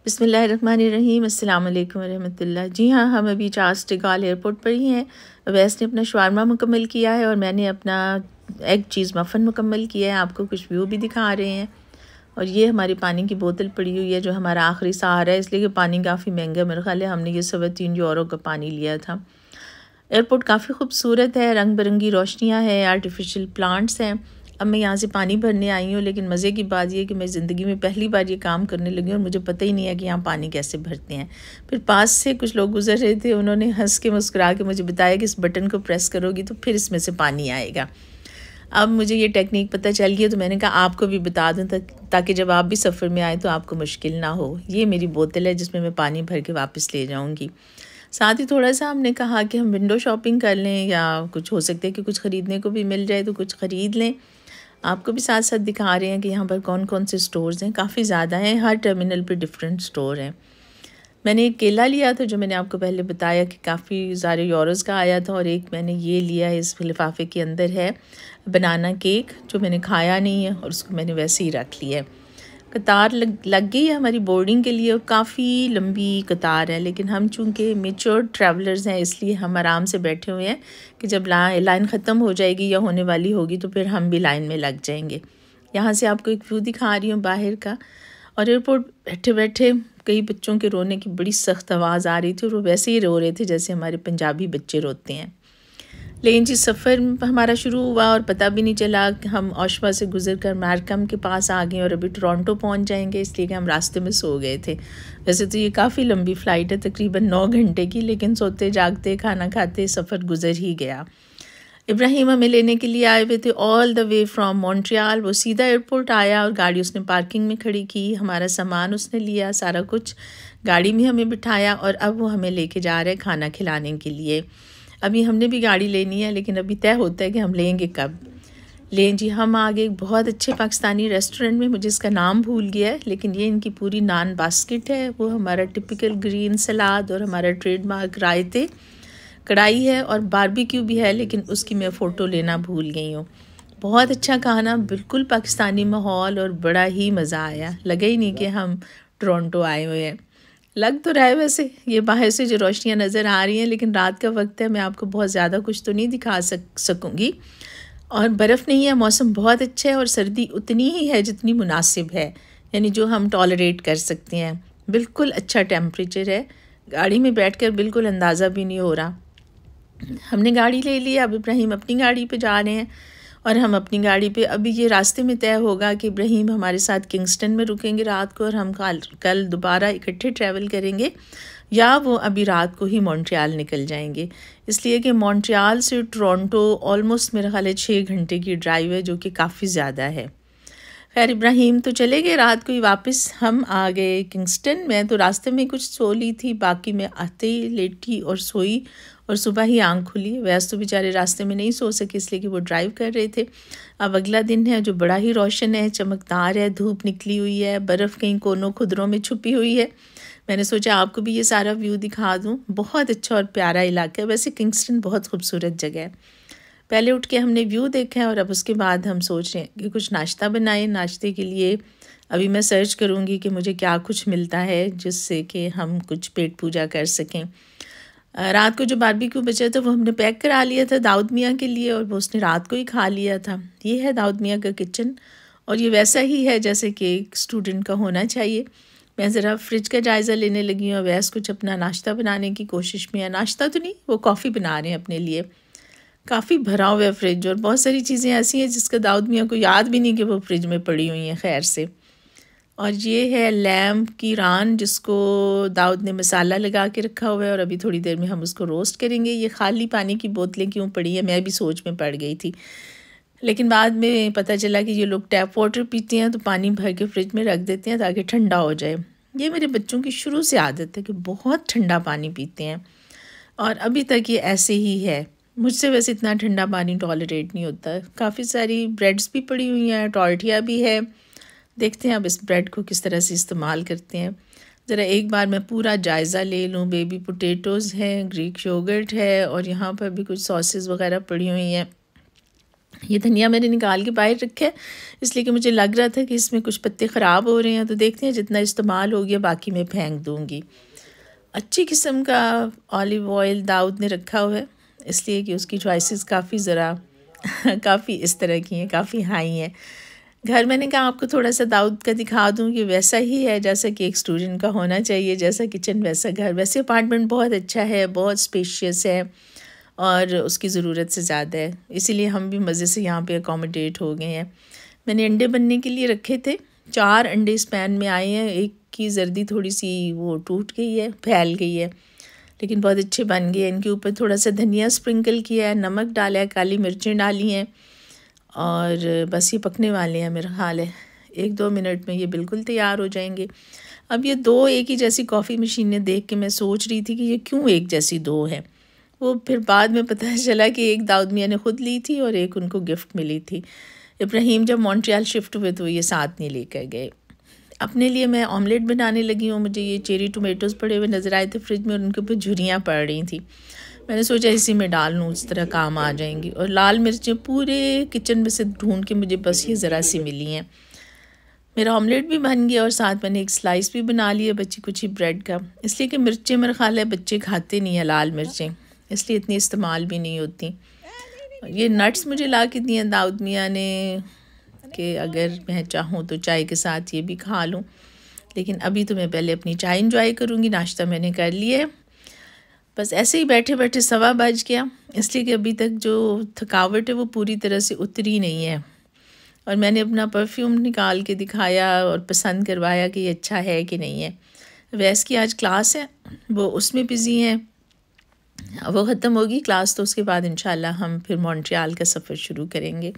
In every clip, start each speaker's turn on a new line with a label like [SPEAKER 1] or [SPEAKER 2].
[SPEAKER 1] बिस्मिल्लाहिर्रहमानिर्रहीम, अस्सलाम वालेकुम रहमतुल्लाह। जी हाँ, हम अभी चार्ल्स डी गॉल एयरपोर्ट पर ही हैं। अवैस ने अपना शवारमा मुकम्मल किया है और मैंने अपना एग चीज़ मफ़न मुकम्मल किया है। आपको कुछ व्यू भी दिखा रहे हैं। और ये हमारी पानी की बोतल पड़ी हुई है जो हमारा आखिरी सहारा है, इसलिए कि पानी काफ़ी महंगा है। मेरे ख्याल है हमने ये 3.25 यूरो का पानी लिया था। एयरपोर्ट काफ़ी खूबसूरत है, रंग बिरंगी रोशनियाँ हैं, आर्टिफिशियल प्लांट्स हैं। अब मैं यहाँ से पानी भरने आई हूँ, लेकिन मज़े की बात यह कि मैं ज़िंदगी में पहली बार ये काम करने लगी हूँ और मुझे पता ही नहीं है कि यहाँ पानी कैसे भरते हैं। फिर पास से कुछ लोग गुजर रहे थे, उन्होंने हंस के मुस्कुरा के मुझे बताया कि इस बटन को प्रेस करोगी तो फिर इसमें से पानी आएगा। अब मुझे ये टेक्निक पता चल गई है तो मैंने कहा आपको भी बता दूँ ताकि जब आप भी सफ़र में आए तो आपको मुश्किल ना हो। ये मेरी बोतल है जिसमें मैं पानी भर के वापस ले जाऊँगी। साथ ही थोड़ा सा हमने कहा कि हम विंडो शॉपिंग कर लें, या कुछ हो सकता है कि कुछ ख़रीदने को भी मिल जाए तो कुछ ख़रीद लें। आपको भी साथ साथ दिखा रहे हैं कि यहाँ पर कौन कौन से स्टोर्स हैं। काफ़ी ज़्यादा हैं, हर टर्मिनल पे डिफरेंट स्टोर हैं। मैंने एक केला लिया था जो मैंने आपको पहले बताया कि काफ़ी सारे यूरोज़ का आया था, और एक मैंने ये लिया है, इस लिफाफे के अंदर है बनाना केक जो मैंने खाया नहीं है और उसको मैंने वैसे ही रख लिया है। कतार लग गई है हमारी बोर्डिंग के लिए और काफ़ी लंबी कतार है, लेकिन हम चूँकि मेच्योर ट्रैवलर्स हैं इसलिए हम आराम से बैठे हुए हैं कि जब लाइन ख़त्म हो जाएगी या होने वाली होगी तो फिर हम भी लाइन में लग जाएंगे। यहाँ से आपको एक व्यू दिखा रही हूँ बाहर का। और एयरपोर्ट बैठे बैठे कई बच्चों के रोने की बड़ी सख्त आवाज़ आ रही थी और वो वैसे ही रो रहे थे जैसे हमारे पंजाबी बच्चे रोते हैं। लेकिन जी सफ़र हमारा शुरू हुआ और पता भी नहीं चला कि हम ओशवा से गुजर कर मार्कम के पास आ गए और अभी टोरंटो पहुंच जाएंगे, इसलिए कि हम रास्ते में सो गए थे। वैसे तो ये काफ़ी लंबी फ़्लाइट है, तकरीबन 9 घंटे की, लेकिन सोते जागते खाना खाते सफ़र गुजर ही गया। इब्राहिम हमें लेने के लिए आए हुए थे all the way from Montreal. वो सीधा एयरपोर्ट आया और गाड़ी उसने पार्किंग में खड़ी की, हमारा सामान उसने लिया, सारा कुछ गाड़ी में हमें बिठाया और अब वो हमें लेके जा रहे हैं खाना खिलाने के लिए। अभी हमने भी गाड़ी लेनी है, लेकिन अभी तय होता है कि हम लेंगे कब। लें जी, हम आ गए एक बहुत अच्छे पाकिस्तानी रेस्टोरेंट में, मुझे इसका नाम भूल गया है, लेकिन ये इनकी पूरी नान बास्केट है। वो हमारा टिपिकल ग्रीन सलाद और हमारा ट्रेडमार्क रायते, कढ़ाई है और बारबेक्यू भी है, लेकिन उसकी मैं फ़ोटो लेना भूल गई हूँ। बहुत अच्छा खाना, बिल्कुल पाकिस्तानी माहौल और बड़ा ही मज़ा आया। लगा ही नहीं कि हम टोरंटो आए हुए हैं। लग तो रहा है वैसे, ये बाहर से जो रोशनियाँ नज़र आ रही हैं, लेकिन रात का वक्त है, मैं आपको बहुत ज़्यादा कुछ तो नहीं दिखा सकूँगी। और बर्फ़ नहीं है, मौसम बहुत अच्छा है और सर्दी उतनी ही है जितनी मुनासिब है, यानी जो हम टॉलरेट कर सकते हैं। बिल्कुल अच्छा टेम्परेचर है, गाड़ी में बैठकर बिल्कुल अंदाज़ा भी नहीं हो रहा। हमने गाड़ी ले ली, अब इब्राहिम अपनी गाड़ी पे जा रहे हैं और हम अपनी गाड़ी पे। अभी ये रास्ते में तय होगा कि इब्राहिम हमारे साथ किंगस्टन में रुकेंगे रात को और हम कल दोबारा इकट्ठे ट्रैवल करेंगे, या वो अभी रात को ही मॉन्ट्रियल निकल जाएंगे। इसलिए कि मॉन्ट्रियल से टोरंटो ऑलमोस्ट मेरा ख्याल है 6 घंटे की ड्राइव है, जो कि काफ़ी ज़्यादा है। खैर इब्राहिम तो चले गए रात को ही वापस, हम आ गए किंगस्टन। मैं तो रास्ते में कुछ सो ली थी, बाकी मैं आते ही लेटी और सोई और सुबह ही आंख खुली। वैसे तो बेचारे रास्ते में नहीं सो सके इसलिए कि वो ड्राइव कर रहे थे। अब अगला दिन है जो बड़ा ही रोशन है, चमकदार है, धूप निकली हुई है, बर्फ़ कहीं कोनों खुदरों में छुपी हुई है। मैंने सोचा आपको भी ये सारा व्यू दिखा दूँ। बहुत अच्छा और प्यारा इलाका है। वैसे किंगस्टन बहुत खूबसूरत जगह है। पहले उठ के हमने व्यू देखा है और अब उसके बाद हम सोच रहे हैं कि कुछ नाश्ता बनाएं। नाश्ते के लिए अभी मैं सर्च करूँगी कि मुझे क्या कुछ मिलता है जिससे कि हम कुछ पेट पूजा कर सकें। रात को जो बारबेक्यू बचा था वो हमने पैक करा लिया था दाऊद मियाँ के लिए, और वो उसने रात को ही खा लिया था। ये है दाऊद मियाँ का किचन और ये वैसा ही है जैसे कि एक स्टूडेंट का होना चाहिए। मैं ज़रा फ्रिज का जायज़ा लेने लगी हूँ। वैस कुछ अपना नाश्ता बनाने की कोशिश में है। नाश्ता तो नहीं, वो कॉफ़ी बना रहे हैं अपने लिए। काफ़ी भरा हुआ है फ्रिज और बहुत सारी चीज़ें ऐसी हैं जिसका दाऊद मियाँ को याद भी नहीं कि वो फ्रिज में पड़ी हुई हैं, खैर से। और ये है लैम्प की रान जिसको दाऊद ने मसाला लगा के रखा हुआ है और अभी थोड़ी देर में हम उसको रोस्ट करेंगे। ये खाली पानी की बोतलें क्यों पड़ी है, मैं भी सोच में पड़ गई थी, लेकिन बाद में पता चला कि ये लोग टैप वाटर पीते हैं तो पानी भर के फ्रिज में रख देते हैं ताकि ठंडा हो जाए। ये मेरे बच्चों की शुरू से आदत है कि बहुत ठंडा पानी पीते हैं और अभी तक ये ऐसे ही है। मुझसे वैसे इतना ठंडा पानी टॉलरेट नहीं होता। काफ़ी सारी ब्रेड्स भी पड़ी हुई हैं, टॉर्टिया भी है। देखते हैं अब इस ब्रेड को किस तरह से इस्तेमाल करते हैं। ज़रा एक बार मैं पूरा जायज़ा ले लूँ। बेबी पोटैटोज़ हैं, ग्रीक योगर्ट है और यहाँ पर भी कुछ सॉसेस वगैरह पड़ी हुई हैं। ये धनिया मैंने निकाल के बाहर रखा है इसलिए कि मुझे लग रहा था कि इसमें कुछ पत्ते ख़राब हो रहे हैं, तो देखते हैं जितना इस्तेमाल हो गया बाकी मैं फेंक दूँगी। अच्छी किस्म का ऑलिव ऑयल दाऊद ने रखा हुआ है, इसलिए कि उसकी चॉइसेस काफ़ी ज़रा काफ़ी इस तरह की हैं, काफ़ी हाई हैं। घर मैंने कहा आपको थोड़ा सा दाऊद का दिखा दूँ कि वैसा ही है जैसा कि एक स्टूडेंट का होना चाहिए, जैसा किचन वैसा घर। वैसे अपार्टमेंट बहुत अच्छा है, बहुत स्पेशियस है और उसकी ज़रूरत से ज़्यादा है, इसीलिए हम भी मज़े से यहाँ पे अकोमोडेट हो गए हैं। मैंने अंडे बनने के लिए रखे थे, 4 अंडे इस पैन में आए हैं। एक की जर्दी थोड़ी सी वो टूट गई है, फैल गई है, लेकिन बहुत अच्छे बन गए। इनके ऊपर थोड़ा सा धनिया स्प्रिंकल किया है, नमक डाला है, काली मिर्चें डाली हैं और बस ये पकने वाले हैं। मेरा ख्याल है 1-2 मिनट में ये बिल्कुल तैयार हो जाएंगे। अब ये 2 एक ही जैसी कॉफ़ी मशीनें देख के मैं सोच रही थी कि ये क्यों एक जैसी 2 है। वो फिर बाद में पता चला कि एक दाऊद मियाँ ने ख़ुद ली थी और एक उनको गिफ्ट मिली थी। इब्राहिम जब मॉन्ट्रियल शिफ्ट हुए तो ये साथ नहीं लेकर गए। अपने लिए मैं ऑमलेट बनाने लगी हूँ। मुझे ये चेरी टोमेटोज़ पड़े हुए नज़र आए थे फ्रिज में और उनके ऊपर झुर्रियाँ पड़ रही थी। मैंने सोचा इसी में डाल लूँ, इस तरह काम आ जाएंगी। और लाल मिर्चें पूरे किचन में से ढूंढ के मुझे बस ये ज़रा सी मिली हैं। मेरा ऑमलेट भी बन गया और साथ मैंने एक स्लाइस भी बना लिया बची कुची ब्रेड का, इसलिए कि मिर्चें मेरा ख्याल है बच्चे खाते नहीं हैं लाल मिर्चें, इसलिए इतनी इस्तेमाल भी नहीं होती। ये नट्स मुझे ला के दिए दाऊद मियाँ ने कि अगर मैं चाहूँ तो चाय के साथ ये भी खा लूँ, लेकिन अभी तो मैं पहले अपनी चाय इंजॉय करूँगी। नाश्ता मैंने कर लिया है, बस ऐसे ही बैठे बैठे 1:15 बज गया, इसलिए कि अभी तक जो थकावट है वो पूरी तरह से उतरी नहीं है। और मैंने अपना परफ्यूम निकाल के दिखाया और पसंद करवाया कि ये अच्छा है कि नहीं है। वैस की आज क्लास है, वो उसमें बिज़ी हैं, वो ख़त्म होगी क्लास तो उसके बाद इंशाल्लाह हम फिर मॉन्ट्रियल का सफ़र शुरू करेंगे।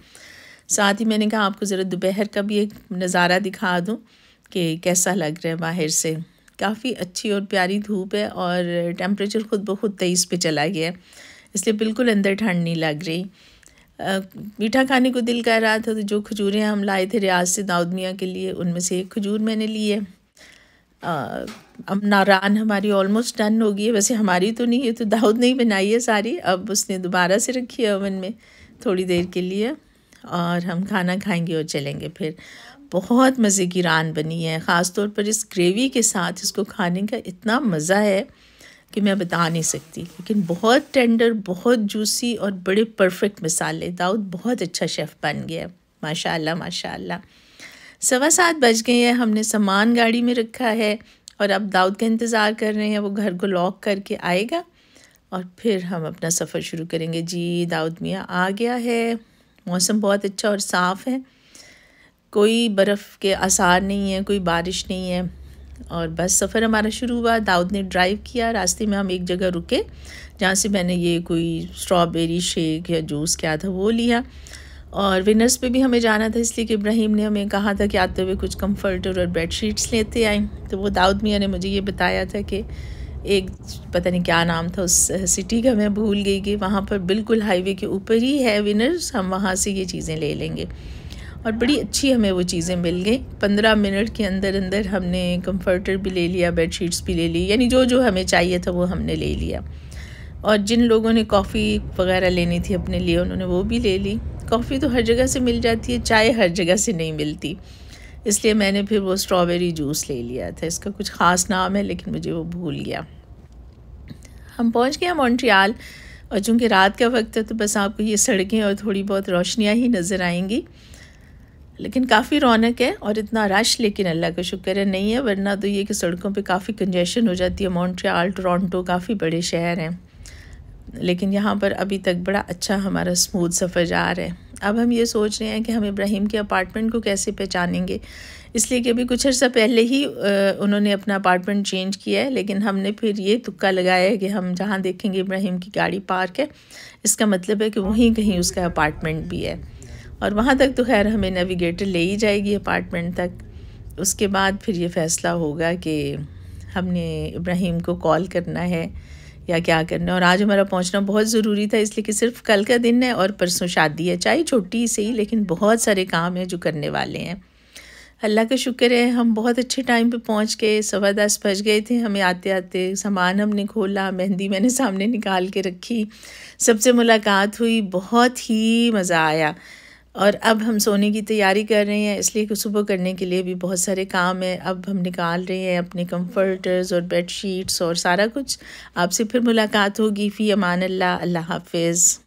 [SPEAKER 1] साथ ही मैंने कहा आपको ज़रा दोपहर का भी एक नज़ारा दिखा दूँ कि कैसा लग रहा है बाहर से। काफ़ी अच्छी और प्यारी धूप है और टेम्परेचर ख़ुद ब खुद 23 पे चला गया है, इसलिए बिल्कुल अंदर ठंड नहीं लग रही। मीठा खाने को दिल कर रहा था तो जो खजूरें हम लाए थे रियाज से दाऊद मियाँ के लिए, उनमें से एक खजूर मैंने ली है। अब नारान हमारी ऑलमोस्ट डन हो गई है, वैसे हमारी तो नहीं, ये तो दाऊद ने ही बनाई है सारी। अब उसने दोबारा से रखी है ओवन में थोड़ी देर के लिए और हम खाना खाएंगे और चलेंगे फिर। बहुत मज़े की रान बनी है, ख़ास तौर पर इस ग्रेवी के साथ इसको खाने का इतना मज़ा है कि मैं बता नहीं सकती। लेकिन बहुत टेंडर, बहुत जूसी और बड़े परफेक्ट मसाले। दाऊद बहुत अच्छा शेफ़ बन गया, माशाल्लाह माशाल्लाह। 7:15 बज गए हैं, हमने सामान गाड़ी में रखा है और अब दाऊद का इंतज़ार कर रहे हैं। वो घर को लॉक करके आएगा और फिर हम अपना सफ़र शुरू करेंगे। जी दाऊद मियाँ आ गया है, मौसम बहुत अच्छा और साफ़ है, कोई बर्फ़ के आसार नहीं है, कोई बारिश नहीं है और बस सफ़र हमारा शुरू हुआ। दाऊद ने ड्राइव किया, रास्ते में हम एक जगह रुके जहाँ से मैंने ये कोई स्ट्रॉबेरी शेक या जूस क्या था वो लिया। और विनर्स पे भी हमें जाना था, इसलिए कि इब्राहिम ने हमें कहा था कि आते हुए कुछ कंफर्टर और बेडशीट्स लेते आए। तो वो दाऊद मियाँ ने मुझे ये बताया था कि एक पता नहीं क्या नाम था उस सिटी का, मैं भूल गई, कि वहाँ पर बिल्कुल हाईवे के ऊपर ही है विनर्स, हम वहाँ से ये चीज़ें ले लेंगे। और बड़ी अच्छी हमें वो चीज़ें मिल गई। 15 मिनट के अंदर अंदर हमने कंफर्टर भी ले लिया, बेडशीट्स भी ले ली, यानी जो जो हमें चाहिए था वो हमने ले लिया। और जिन लोगों ने कॉफ़ी वगैरह लेनी थी अपने लिए उन्होंने वो भी ले ली। कॉफ़ी तो हर जगह से मिल जाती है, चाय हर जगह से नहीं मिलती, इसलिए मैंने फिर वो स्ट्रॉबेरी जूस ले लिया था। इसका कुछ ख़ास नाम है लेकिन मुझे वो भूल गया। हम पहुंच गए मॉन्ट्रियल और चूँकि रात का वक्त है तो बस आपको ये सड़कें और थोड़ी बहुत रोशनियाँ ही नज़र आएंगी, लेकिन काफ़ी रौनक है और इतना रश लेकिन अल्लाह का शुक्र है नहीं है, वरना तो ये कि सड़कों पे काफ़ी कंजेशन हो जाती है। मॉन्ट्रियल, टोरंटो काफ़ी बड़े शहर हैं, लेकिन यहाँ पर अभी तक बड़ा अच्छा हमारा स्मूथ सफ़र जा रहा है। अब हम ये सोच रहे हैं कि हम इब्राहिम के अपार्टमेंट को कैसे पहचानेंगे, इसलिए कि अभी कुछ अर्सा पहले ही उन्होंने अपना अपार्टमेंट चेंज किया है, लेकिन हमने फिर ये तुक्का लगाया है कि हम जहाँ देखेंगे इब्राहिम की गाड़ी पार्क है, इसका मतलब है कि वहीं कहीं उसका अपार्टमेंट भी है। और वहाँ तक तो खैर हमें नेविगेटर ले ही जाएगी अपार्टमेंट तक। उसके बाद फिर ये फ़ैसला होगा कि हमने इब्राहिम को कॉल करना है या क्या करना है। और आज हमारा पहुंचना बहुत ज़रूरी था, इसलिए कि सिर्फ कल का दिन है और परसों शादी है, चाहे छोटी से ही, लेकिन बहुत सारे काम हैं जो करने वाले हैं। अल्लाह का शुक्र है हम बहुत अच्छे टाइम पे पहुंच गए। 10:15 बज गए थे हमें आते आते। सामान हमने खोला, मेहंदी मैंने सामने निकाल के रखी, सबसे मुलाकात हुई, बहुत ही मज़ा आया। और अब हम सोने की तैयारी कर रहे हैं, इसलिए कि सुबह करने के लिए भी बहुत सारे काम हैं। अब हम निकाल रहे हैं अपने कंफर्टर्स और बेड शीट्स और सारा कुछ। आपसे फिर मुलाकात होगी। फ़ी अमान अल्लाह, अल्लाह हाफ़िज़।